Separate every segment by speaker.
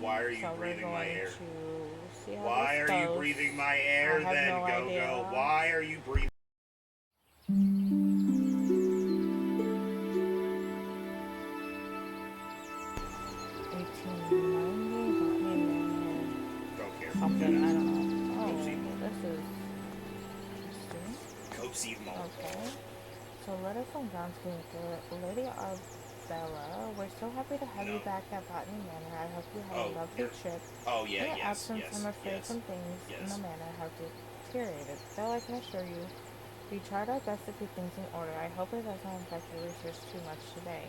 Speaker 1: why are you
Speaker 2: So we're
Speaker 1: breathing my
Speaker 2: going
Speaker 1: air?
Speaker 2: to see how
Speaker 1: Why
Speaker 2: this
Speaker 1: are you
Speaker 2: goes.
Speaker 1: breathing my
Speaker 2: I
Speaker 1: air
Speaker 2: have
Speaker 1: then,
Speaker 2: no idea.
Speaker 1: Go-Go? Why are you breathing?
Speaker 2: 1890 Botany Manor.
Speaker 1: Go
Speaker 2: Something, I
Speaker 1: careful,
Speaker 2: don't
Speaker 1: guys.
Speaker 2: know.
Speaker 1: Go
Speaker 2: Oh,
Speaker 1: see the
Speaker 2: this
Speaker 1: mole.
Speaker 2: is interesting.
Speaker 1: Go see the mole.
Speaker 2: Okay. So letter from Groundskeeper, Lady Arbella, we're so happy to have you
Speaker 1: No.
Speaker 2: back at Botany Manor. I hope you had a
Speaker 1: Oh,
Speaker 2: lovely
Speaker 1: you're.
Speaker 2: trip.
Speaker 1: Oh yeah,
Speaker 2: In your
Speaker 1: yes,
Speaker 2: absence, I'm
Speaker 1: yes,
Speaker 2: afraid
Speaker 1: yes,
Speaker 2: some things in the
Speaker 1: yes.
Speaker 2: manor have deteriorated. Though I can assure you, we tried our best to keep things in order. I hope it doesn't affect your research too much today.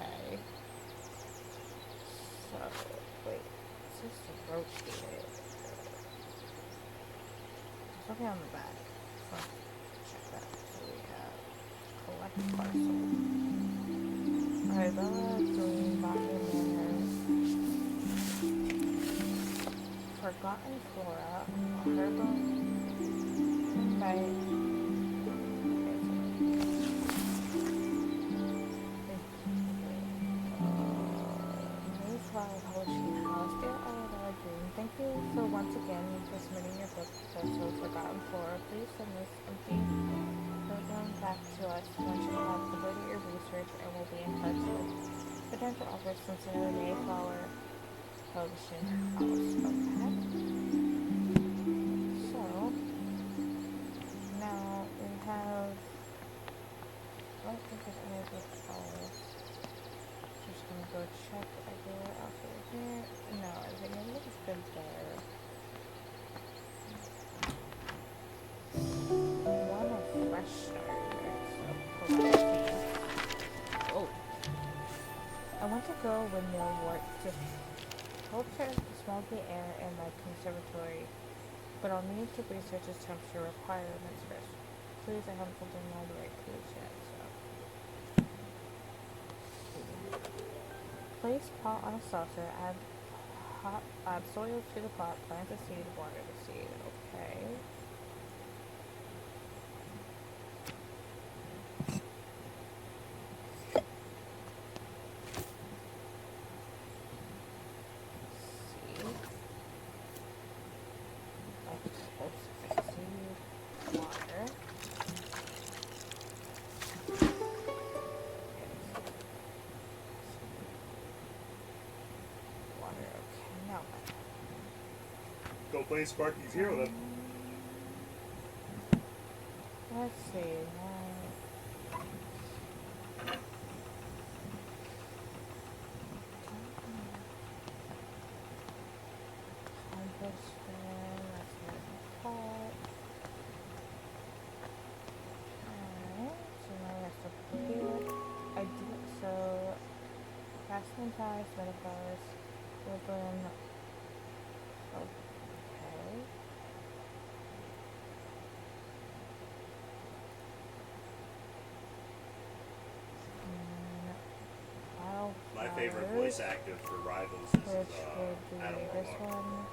Speaker 2: Okay. So, wait. It's just rotated. There's something on the back. So, check that. So we have collect parcel. Arabella Green Botany Manor. Forgotten Flora. Herbal by Mayflower Publishing House. Dear Arabella Green, thank you for once again for submitting your book proposal Forgotten Flora. Please send this empty program back to us once you have completed your research and we'll be in touch with potential offers. Sincerely, Mayflower Publishing House. Okay. So, now we have, I don't think there's anything else. Just gonna go check everywhere else over here. No, I think everything's good there. One of fresh start here, so collect seeds. Oh. I want to grow a windmill wort to filter the smoky air in my conservatory, but I'll need to research its temperature requirements first. Please, I haven't filled in all the right clues yet, so. Place pot on a saucer, add soil to the pot, plant the seed, water the seed. Okay. Seed. Oops. Seed. Water. Water. Okay, now what?
Speaker 1: Go play Sparky Zero then.
Speaker 2: Let's see. Compost bin. That's not in the pot. Alright, so now we have stuff here. I did so. Craftsman ties, metaphors, woodland. Okay.
Speaker 1: My favorite
Speaker 2: Wildflowers,
Speaker 1: voice actor for Rivals
Speaker 2: which
Speaker 1: is
Speaker 2: would be
Speaker 1: Adam
Speaker 2: this
Speaker 1: Warlock.
Speaker 2: one.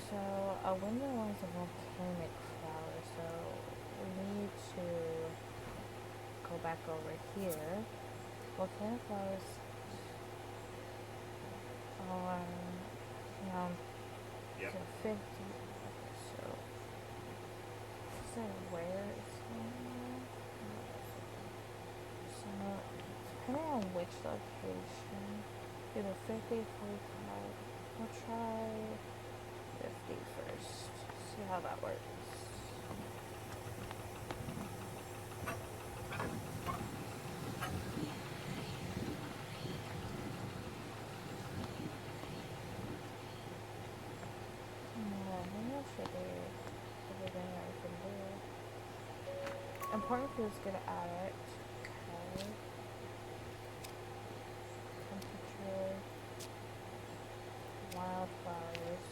Speaker 2: So a windmill is a volcanic flower, so we need to go back over here. Volcanic flowers are around
Speaker 1: Yep.
Speaker 2: 50. Okay, so is there where it's going? So depending on which location, either 50, 45. We'll try 50 first. See how that works. I think that should be everything I can do. Important foods get at it. Okay. Temperature. Wildflowers.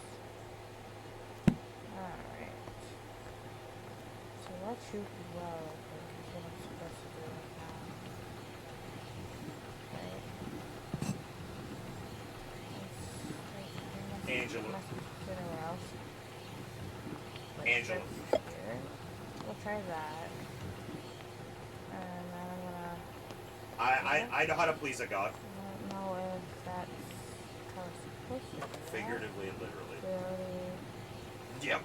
Speaker 2: Alright. So let's shoot grow, I think, is what I'm supposed to do right now. Right.
Speaker 1: Angela.
Speaker 2: Must be anywhere else. Like
Speaker 1: Angela.
Speaker 2: here. We'll try that. And then I'm gonna.
Speaker 1: I know how to please a god.
Speaker 2: I don't know if that's how it's supposed to do that.
Speaker 1: Figuratively and literally.
Speaker 2: We already
Speaker 1: Yep.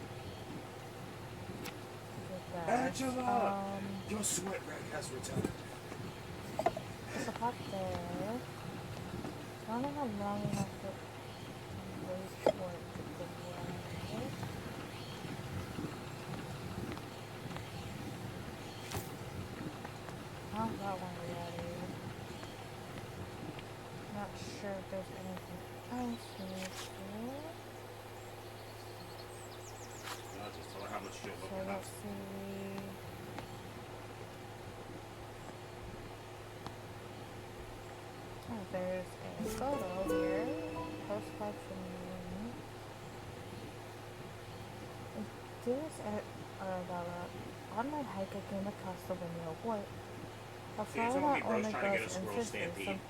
Speaker 2: did that.
Speaker 1: Angela! Your sweat rag has returned.
Speaker 2: There's a pot there. I don't know how long we have to wait for it to grow. How's that one ready? Not sure if there's anything else we need to do.
Speaker 1: No, just tell her how much she'll look
Speaker 2: So
Speaker 1: enough.
Speaker 2: let's see. Oh, there's a photo here. Postcard from me. On my hike, I came across the windmill wort. A
Speaker 1: So you're
Speaker 2: flower
Speaker 1: telling me
Speaker 2: that
Speaker 1: bro's
Speaker 2: only
Speaker 1: trying to get a
Speaker 2: grows in
Speaker 1: squirrel
Speaker 2: citrus.
Speaker 1: stampede?
Speaker 2: Some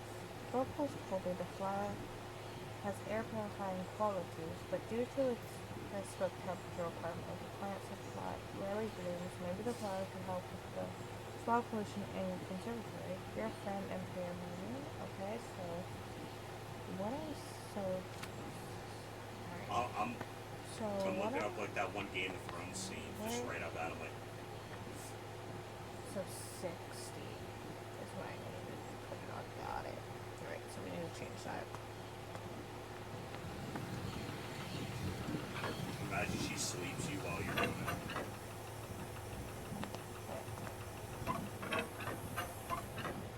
Speaker 2: locals told me the flower has air purifying qualities, but due to its risk of temperature requirement, the plant supply rarely blooms. Maybe the flower can help with the smog pollution in your conservatory. Your friend and peer Marine. Okay, so what is so? Alright.
Speaker 1: I'm
Speaker 2: So what
Speaker 1: looking
Speaker 2: am
Speaker 1: up like that one Game of Thrones scene, just
Speaker 2: Where-
Speaker 1: right up at him. Like,
Speaker 2: So 60 is what I needed to put it on. Got it. Alright, so we need to change that.
Speaker 1: imagine she sleeps you while you're doing it.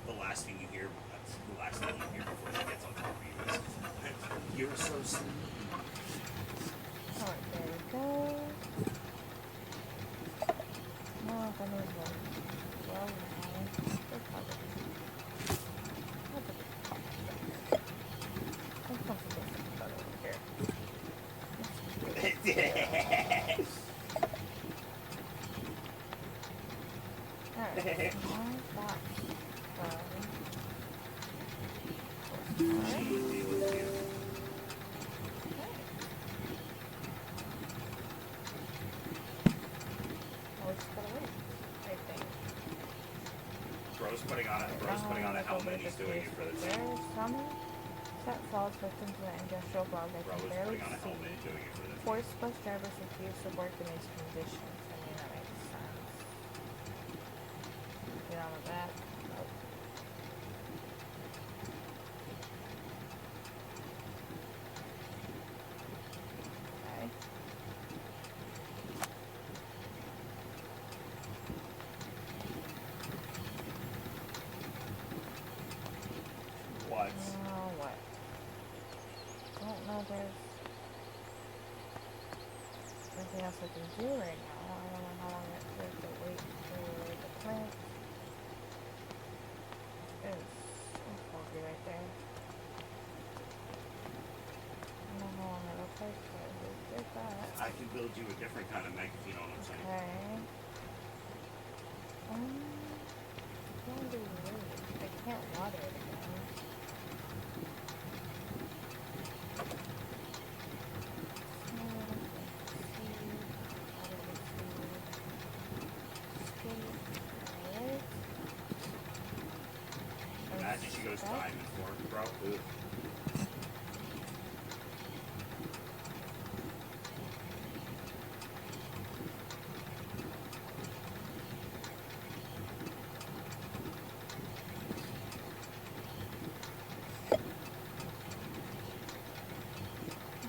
Speaker 1: The last thing you hear before she gets on top of you is, "You're so sleepy."
Speaker 2: Alright, there we go. No, if I need one. Well, now, they're probably. What's a big pop I'm comfortable with that over here. Alright, now that's done. Alright.
Speaker 1: Easy with you.
Speaker 2: Oh, it's gotta wait, I think.
Speaker 1: Bro's putting on a helmet and he's doing it for the team.
Speaker 2: There's some that falls victim to the industrial bog I
Speaker 1: Bro
Speaker 2: can
Speaker 1: is
Speaker 2: barely
Speaker 1: putting on a
Speaker 2: see.
Speaker 1: helmet and doing it for the team.
Speaker 2: Forced bus drivers refuse to work in these conditions. I mean, that makes sense. Get on with that. Nope. Okay.
Speaker 1: What?
Speaker 2: What? Don't know there's anything else I can do right now. I don't know how long it takes to wait for the plant. It's foggy right there. I don't know how long it'll take, but we did that.
Speaker 1: I can build you a different kind of mech if you know what I'm saying.
Speaker 2: Okay. What do we need? I can't water it again.
Speaker 1: Imagine she goes diamond for it, bro. Ugh.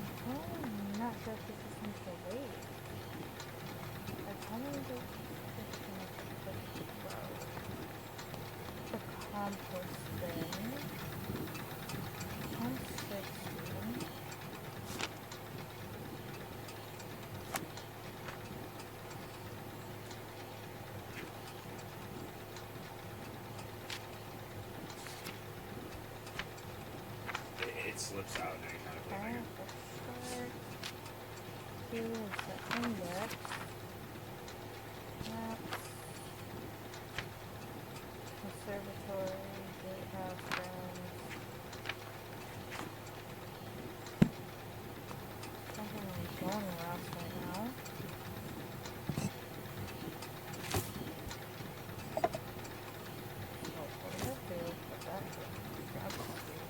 Speaker 2: I'm not sure if this is going to wait. They're telling me that this is going to grow. The compost bin. 160.
Speaker 1: It slips out in any kind of way.
Speaker 2: Okay, let's start. Here is the index. Maps. Conservatory. Gatehouse grounds. Something really going around right now. Oh, what did I do? Put that here. Grab coffee.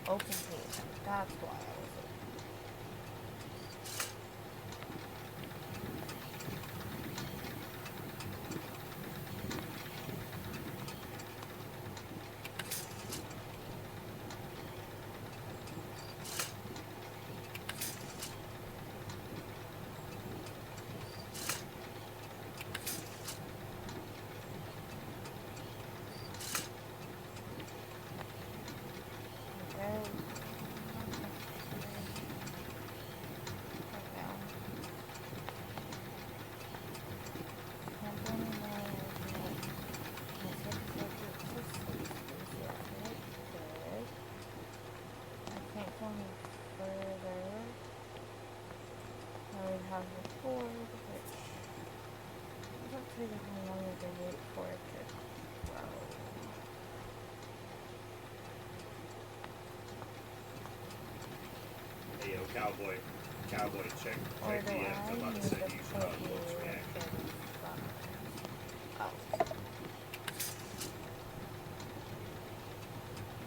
Speaker 2: Open haven. That's why I was okay. I can't go any further. Now we have the board, which I don't figure how long we can wait for it to grow.
Speaker 1: Hey, yo, cowboy. Cowboy, check
Speaker 2: Or do
Speaker 1: DMs.
Speaker 2: I
Speaker 1: I'm about
Speaker 2: need
Speaker 1: to
Speaker 2: to
Speaker 1: send you some
Speaker 2: put you
Speaker 1: close reaction.
Speaker 2: in Oh.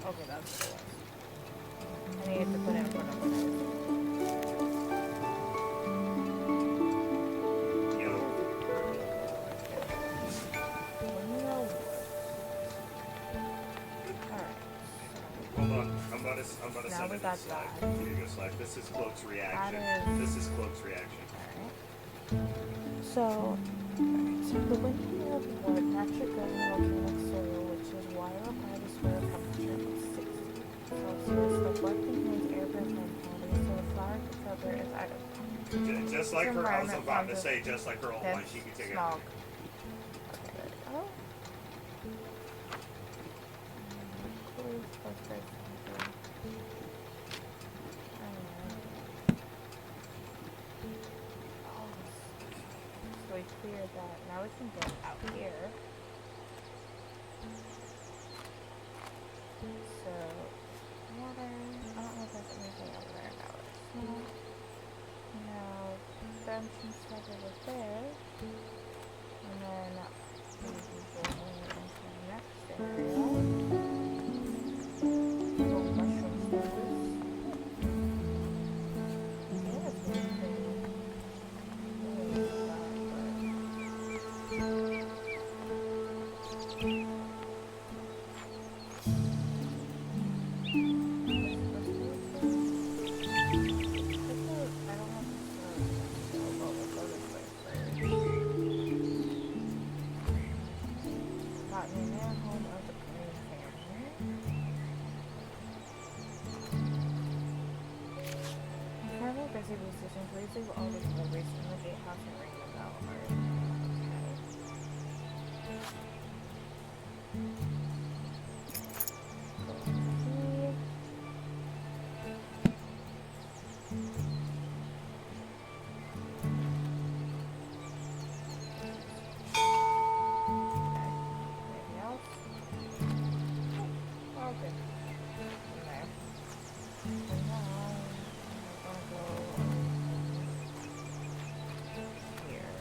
Speaker 2: Okay, that's what it was. I needed to put it in front of the
Speaker 1: Yo, hold on. I'm about to
Speaker 2: Now
Speaker 1: send
Speaker 2: we
Speaker 1: it
Speaker 2: got
Speaker 1: in Slack.
Speaker 2: that.
Speaker 1: Here you go, Slack. This is Cloak's reaction.
Speaker 2: That is-
Speaker 1: This is Cloak's reaction.
Speaker 2: So the winning of wort naturally grows in volcanic soil, which is why it requires a soil temperature of 60 Celsius. The wort contains air-based qualities, so the flower filter is either
Speaker 1: Just like her, I was about to say, just like her old one, she could take it.
Speaker 2: smog. Okay, there we go. So we cleared that. Now we can get out here. So, water. I don't know if there's anything over there now. It's not. Now, bench and stuff over there. And then we can go into the next area. Little mushroom statues. Yeah, it's really pretty. Really Botany Manor, home of the Green family. Incredibly busy musicians receive all the deliveries from the gatehouse and ring the bell. Anything else? Oh, okay. Okay. And now we're gonna go here.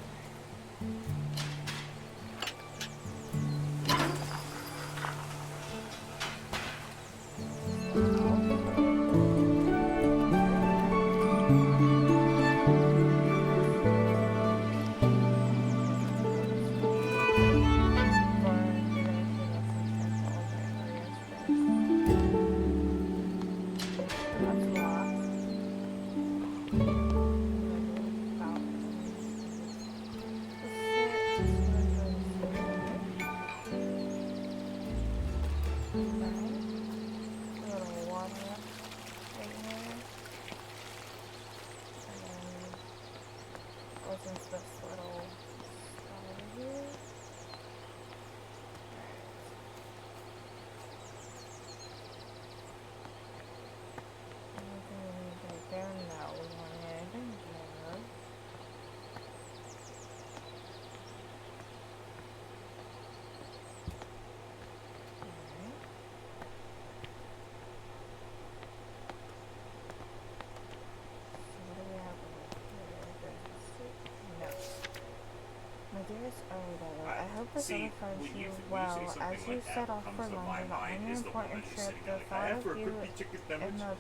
Speaker 2: hope this
Speaker 1: See,
Speaker 2: other finds
Speaker 1: when
Speaker 2: you
Speaker 1: you say
Speaker 2: well
Speaker 1: something
Speaker 2: as you
Speaker 1: like that,
Speaker 2: set
Speaker 1: what
Speaker 2: off for
Speaker 1: comes to my
Speaker 2: London on
Speaker 1: mind
Speaker 2: your
Speaker 1: is the woman
Speaker 2: important
Speaker 1: who's
Speaker 2: trip.
Speaker 1: sitting
Speaker 2: The
Speaker 1: down at the
Speaker 2: thought
Speaker 1: head
Speaker 2: of
Speaker 1: for a
Speaker 2: you
Speaker 1: crispy chicken
Speaker 2: in
Speaker 1: sandwich.
Speaker 2: the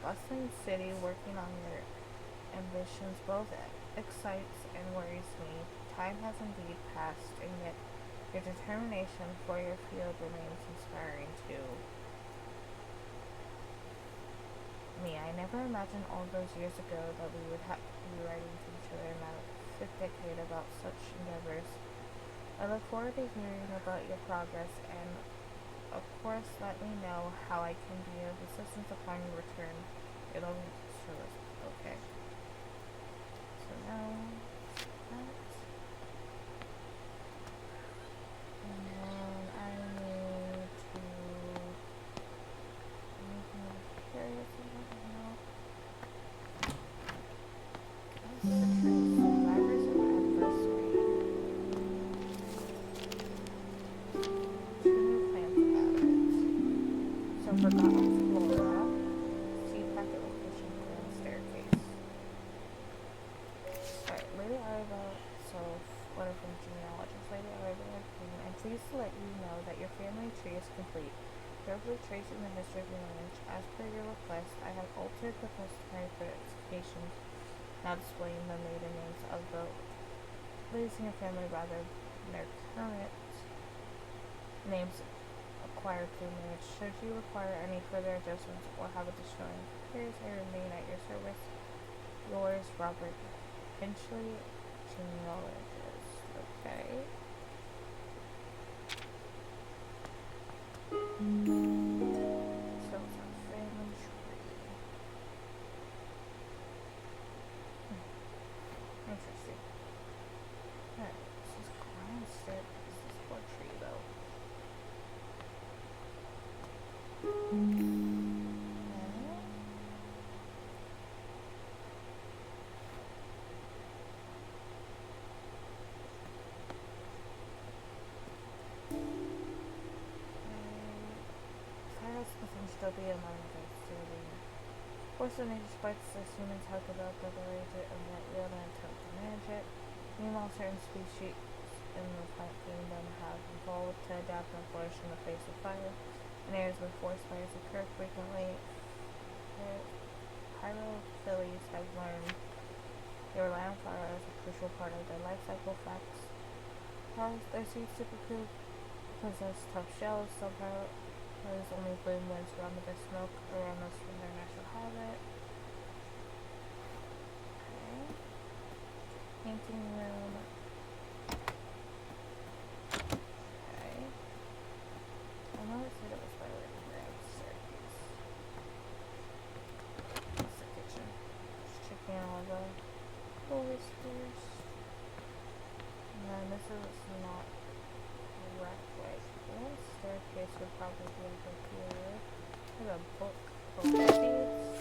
Speaker 2: bustling city working on your ambitions both excites and worries me. Time has indeed passed, and yet your determination for your field remains inspiring too. Me, I never imagined all those years ago that we would be writing to each other in a fifth decade about such endeavors. I look forward to hearing about your progress, and of course, let me know how I can be of assistance upon your return. It'll be service. Okay. So now that, and then I need to anything else curious about? No. Oh, the tree survivors of adversary. Two new plants about it. So forgotten flora. See packet location grand staircase. Alright, Lady Arabella, so what are from genealogist? Lady Arabella Queen, I'm pleased to let you know that your family tree is complete. Carefully tracing the history of your lineage, as per your request, I have altered the customary specifications, now displaying the maiden names of the ladies in your family rather than their current names acquired through marriage. Should you require any further adjustments or have additional inquiries, I remain at your service. Yours, Robert Finchley, genealogist. Okay. So it's a family tree. Interesting. Alright, this is grand staircase. This poor tree though. Cyrus can still be among the soothing. Force of nature spikes as humans have developed other ways and that we don't attempt to manage it. Meanwhile, certain species in the plant kingdom have evolved to adapt and flourish in the face of fire. In areas where forest fires occur frequently, pyrophiles have learned they rely on fire as a crucial part of their life cycle. Facts. Their seeds typically possess tough shells. Some pyrophiles only bloom when surrounded by smoke aromas from their natural habitat. Okay. Painting room. Okay. I know it said it was by the grand staircase. That's the kitchen. Just checking all the oysters. And then this is not correct way. One staircase would probably be over here. There's a book for seeds.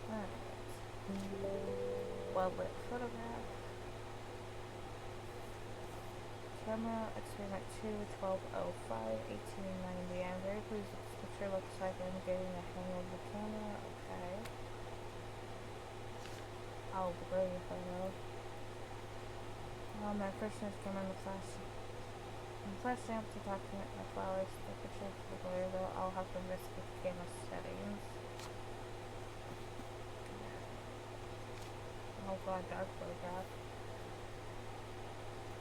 Speaker 2: Alright. Well lit photograph. Camera experiment 2, 1205, 1890. I'm very pleased with this picture. Looks like I'm getting the hang of the camera. Okay. I'll blur your photo. My first is camera in the flash. Flash stamp to document my flowers. The picture is the blur though. I'll have to risk with camera settings. Oh god, dark photograph.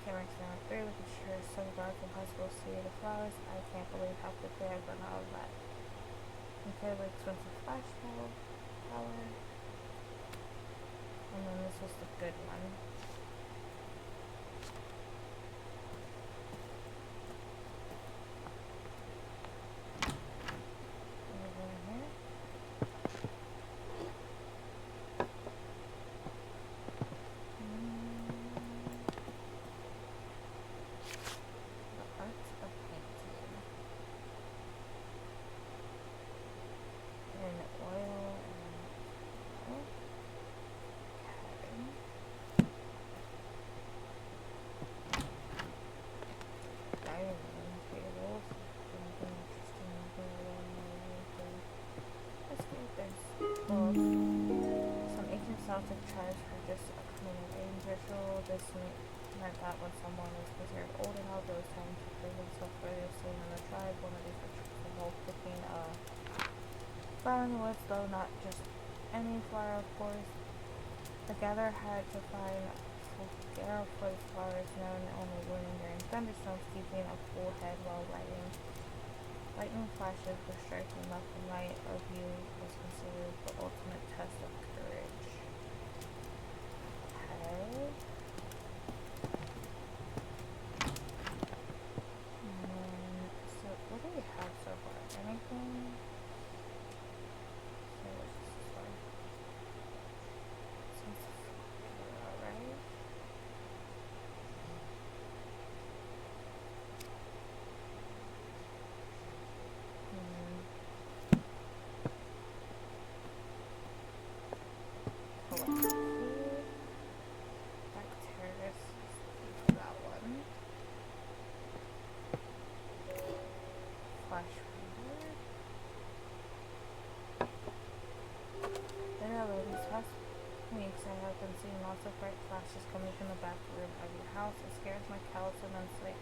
Speaker 2: Camera experiment 3, the picture is so dark impossible to see the flowers. I can't believe how quickly I've done all of that. Incredibly expensive flash power. And then this was the good one. Over here. The art of painting. And oil and dining room tables. Something interesting here. Let's get this book. Some ancient Celtic tribes just a communal age ritual. This meant that when someone was considered old enough, it was time to prove himself worthy of staying in the tribe. One of these rituals involved picking a flower in the woods, though not just any flower, of course. The gatherer had to find Fulgara-foot flowers known only blooming during thunderstorms, keeping a cool head while riding. Lightning flashes were striking left and right. A view was considered the ultimate test of courage. Okay. So what do we have so far? Anything? So what's this for? Since right? Back terrace. That one. Flash forward. Hello, these past weeks I have been seeing lots of bright flashes coming from the back room of your house. It scares my cows immensely,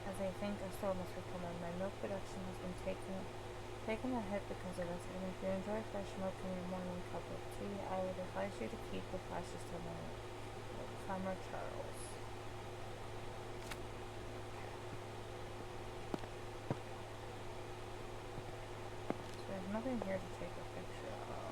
Speaker 2: as I think a storm must be coming. My milk production has been taking a hit because of this, and if you enjoy fresh milk in your morning cup of tea, I would advise you to keep the flashes to minute. Farmer Charles. So there's nothing here to take a picture of.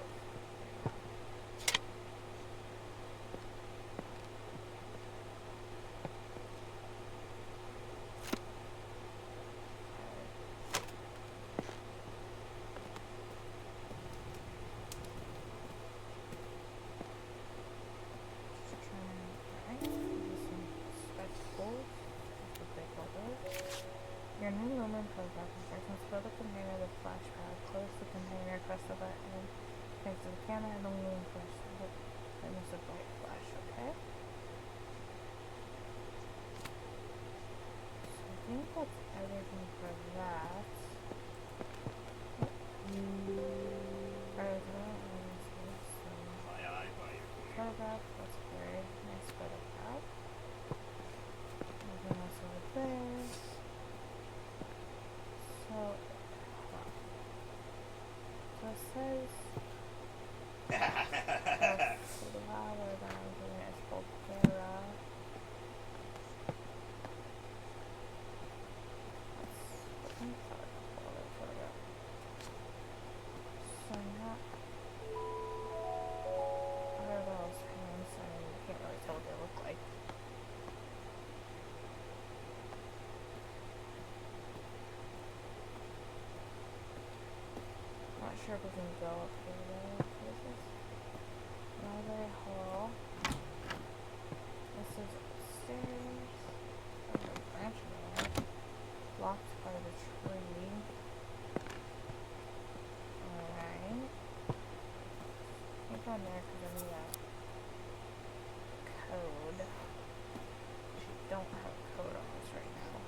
Speaker 2: Your new lumen photograph instructions: fill the container with flash pad, close the container, press the button, connect to the camera, and the lumen flash. That was a bright flash, okay? So I think that's everything for that. Photograph, that's very nice photograph. Nothing else over there. So it says the flower that I'm doing is Fulgara. That's photograph. So not are those hands? I mean, you can't really tell what they look like. Not sure if we can go up here though. What is this? Library hall. This is upstairs. There's a branch there. Blocked by the tree. Alright. Can't go in there because I need a code. Which we don't have a code on us right now.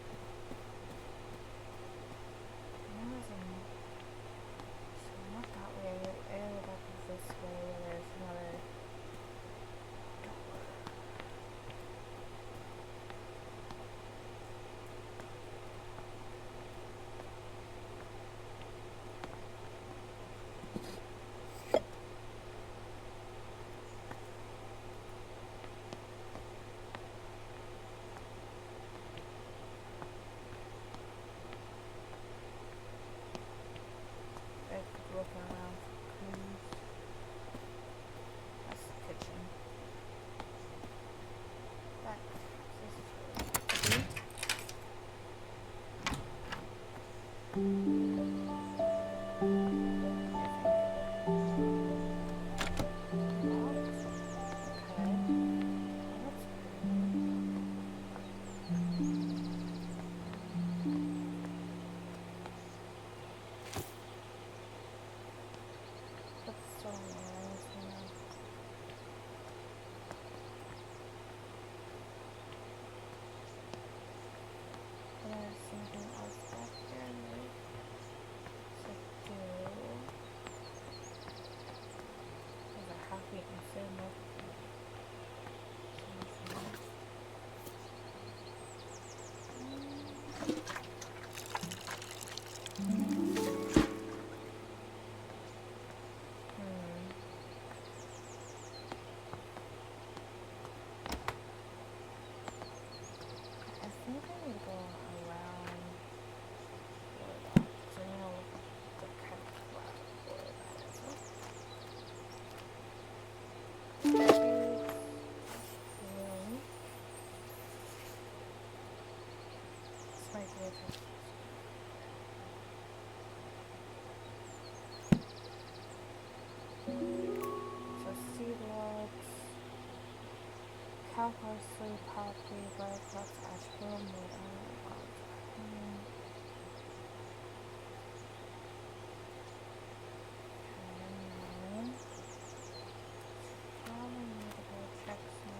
Speaker 2: Not that way. I know that is this way where there's another door. Looking around for clues. That's the kitchen. That this is really something else back there. I think I need to go around that. So you know the kind of flat border that is. This might be a tough. So seedless, cow parsley, poppy, buttercups, ashbroom, wood onion, probably need to go check some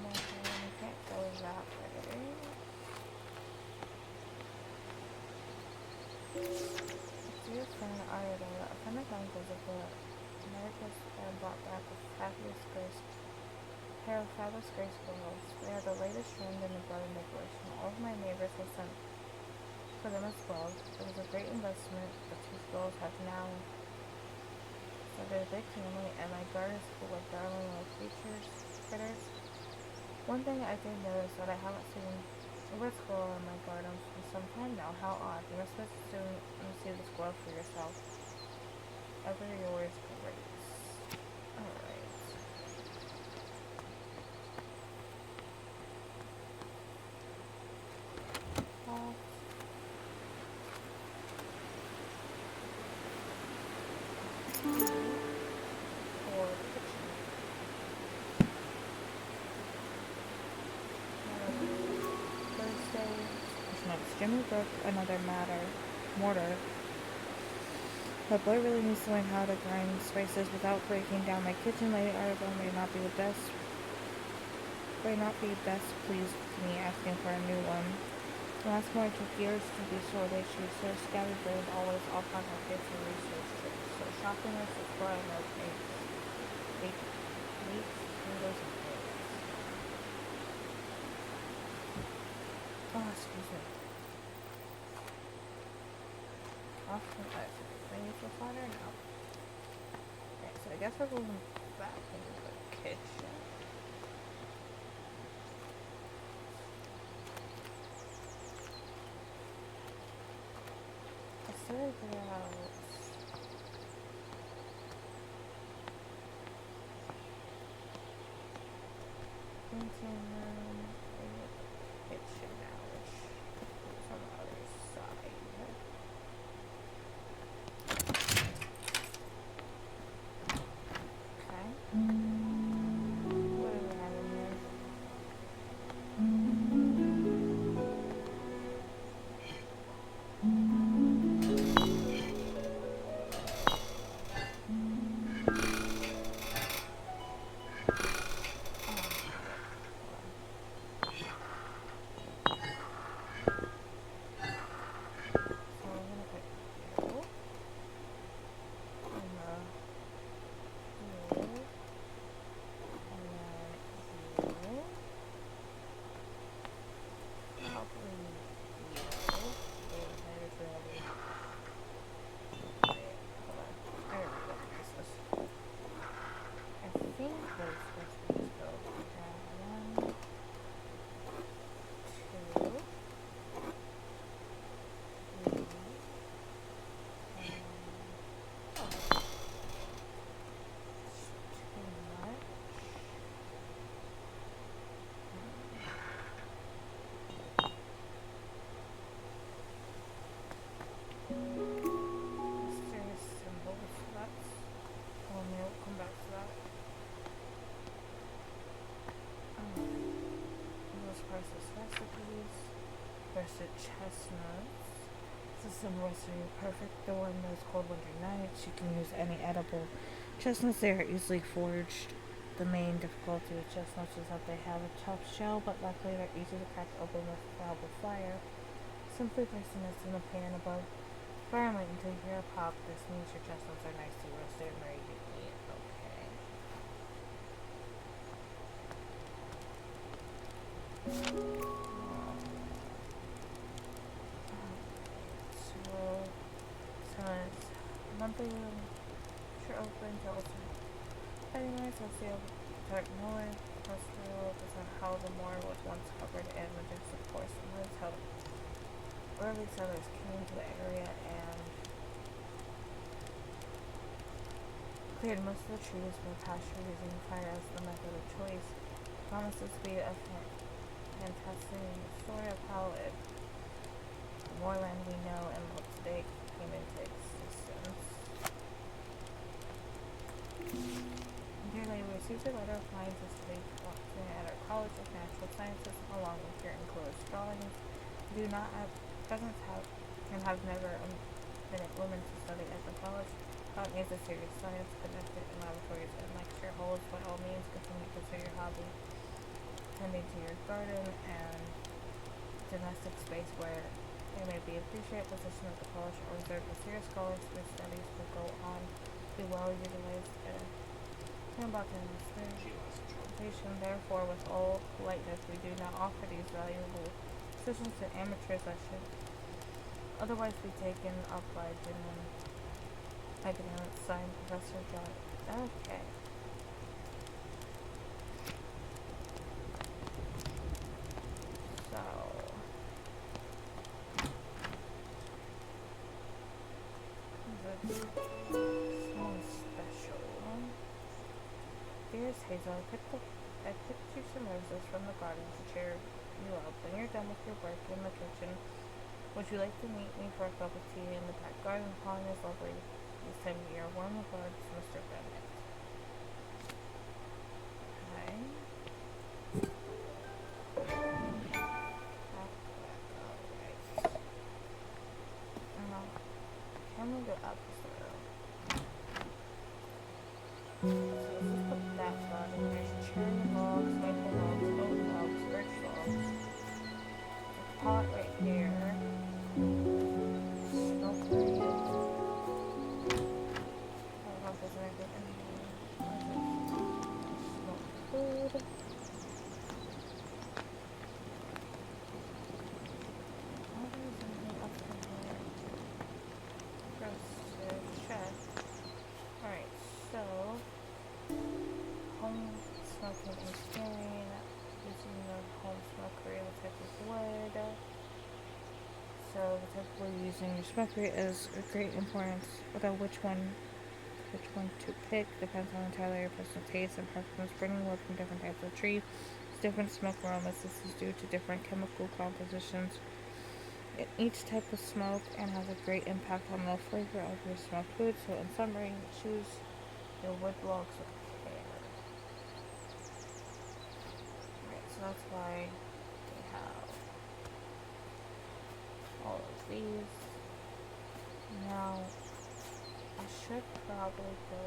Speaker 2: of you can't go that way. Dear friend Arda, a friend of mine goes over America's and brought back a pair of fabulous gray squirrels. They are the latest trend in the garden decoration. All of my neighbors will send for them as well. It was a great investment. The two squirrels have now started a big family, and my garden is full of darling little critters. One thing I did notice that I haven't seen a red squirrel in my garden for some time now. How odd. You must soon see the squirrel for yourself. Ever yours, Grace. Alright. Or kitchen. Thursday. Jimmy broke another mortar. The boy really needs to learn how to grind spices without breaking down my kitchen. Lady Arabelle may not be best pleased with me asking for a new one. The last one took years to be sorted. She was so scatterbrained, always off on her face and research trips. So shopping is exploring those things. Meats, noodles, and eggs. Oh, excuse me. Often I need to find her now. Okay, so I guess we're going back into the kitchen. I started to figure out painting room, kitchen now, which is on the other side. Okay. What do we have in here? So we're gonna put you and the you and then you. Probably you. Oh, there's ready. Wait, hold on. I gotta reorganize this. I think those recipes go. We have 1, 2, 3, oh, too much. Mysterious symbols. That's. Oh, we'll come back to that. Those priceless recipes. Roasted chestnuts. This is some roasting perfect during those cold winter nights. You can use any edible chestnuts. They are easily foraged. The main difficulty with chestnuts is that they have a tough shell, but luckily they're easy to crack open with a fire. Simply place the nuts in the pan above fire and wait until you hear a pop. This means your chestnuts are nicely roasted and ready to eat. Okay. going to also anyways, I'll see dark north, coastal, this is how the moor was once covered in majestic forests, and that's how early settlers came to the area and cleared most of the trees for pasture using fire as the method of choice. It promises to be a fantastic story of how it moorland we know and love today came into existence. Dear lady, we received a letter applying to study at our College of Natural Sciences along with your enclosed drawings. Do not at present have and have never been implemented to study at the college. Botany is a serious science conducted in laboratories and lecture halls. By all means, continue to pursue your hobby, tending to your garden and domestic space where they may be appreciated. Position of the college or reserved for serious scholars whose studies will go on to be well utilized in botany experimentation. Therefore, with all politeness, we do not offer these valuable positions to amateurs that should otherwise be taken up by genuine academic signed Professor John. Okay. So something special. Dearest Hazel, I picked you some roses from the garden to cheer you up. When you're done with your work in the kitchen, would you like to meet me for a cup of tea in the back garden? Pollen is lovely this time of year. Warm regards, Mr. Bennett. Okay. Alright. Now, can we go up this road? So let's just put that garden. There's cherry logs, maple logs, oak logs, birch logs. A pot right here. Smokery. Food. Alright, so home smoking and stearing, using the home smokery, the type of wood. So the type of wood using your smokery is of great importance. Without which one to pick depends on entirely your personal taste and preference. Burning wood from different types of trees has different smoke aromas. This is due to different chemical compositions in each type of smoke and has a great impact on the flavor of your smoked food. So in summary, choose your wood logs with care. Alright, so that's why we have all of these. Now I should probably go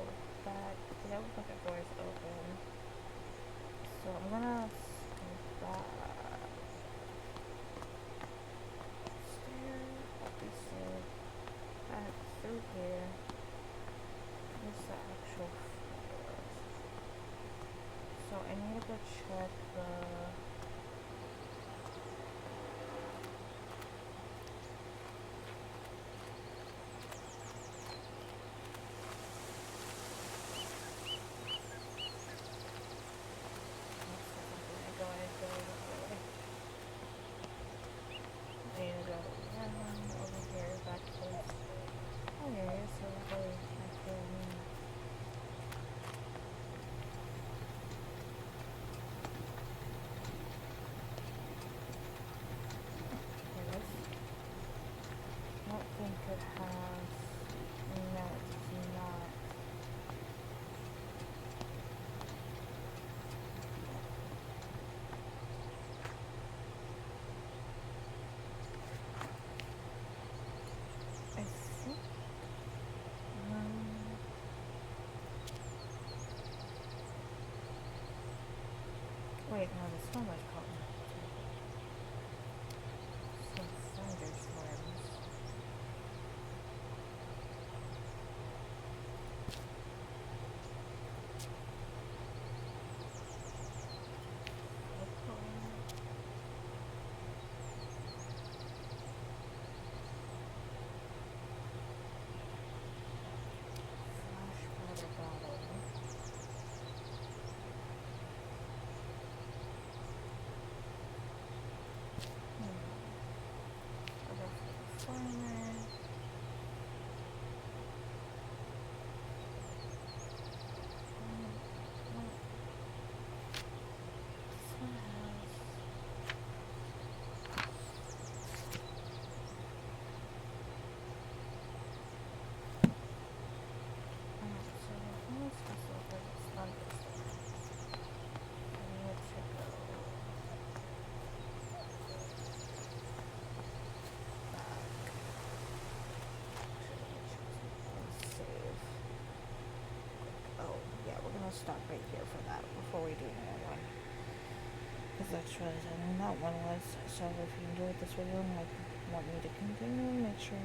Speaker 2: back. The other door is open. So I'm gonna go back upstairs, obviously, back through here. Where's the actual floor? So I need to go check the over here, back to oh yeah, so that way I can here it is. I don't think it has no, it's not. I think wait, no, this one was called some thunderstorms. Flash powder bomb. corner. This one has. So who is this over? It's not this one. So we need to go back. Let's save. Oh, yeah, we're gonna stop right here for that before we do another one. Because that's really how long that one was. So if you enjoyed this video and like want me to continue, make sure